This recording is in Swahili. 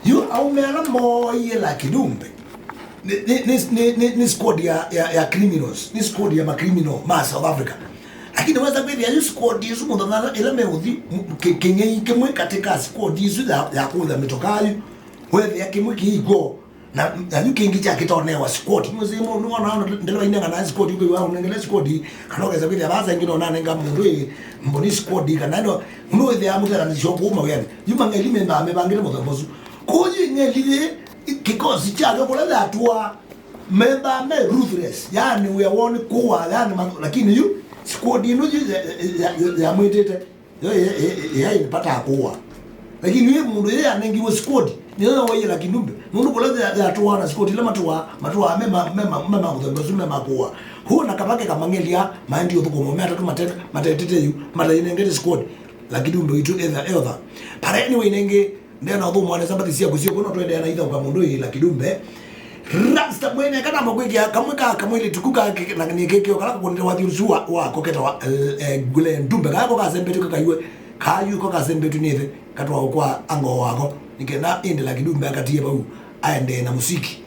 You au mela moye la kidumbe. Ni squad ya criminals. Ni squad ya criminal ma South Africa. Lakini waweza kweli ya squad hizo mndana ile meudhi kenye kemwe katika squad hizo ya kula mitokayo. Wewe yakimwe kigo na yukingi cha kitonewa squad. Mzimo unaona ndelo inenga na squad yuko wao ngele squad kanogeza kweli abaza ngino nane nga mundu mboni squad kana ndo mwe ya mutera ni shopuma wewe. Yuma ngelime na mebangire mothambozu. Koji ngelile kikosi chake kula atua member me ruthless yani we want kuwa yani lakini yu squad ino ya mwitete ya inapata kuwa lakini yeye mundu yeye anengiwe squad niyo waye la kinumbe mundu kula atua na squad ile matua mema mudhambazu mema kuwa huo nakabake kamangelia maindi yotuko mometa tu matetete yu mala inengete squad lakini ndo itu either para anyway nenge ndena ndo mwana sambati sia kusio kono twende na ida ukamundu ila kidumbe rasta mwene kana makweki kamweka kamwili tukuka na nikeke kala kuonde wadi uzua wa koketa wa gule ndumbe kako kazembetu kakaywe kayu ko kazembetu nithe katwa kwa ango wako nikena inde la kidumbe akatie bau aende na musiki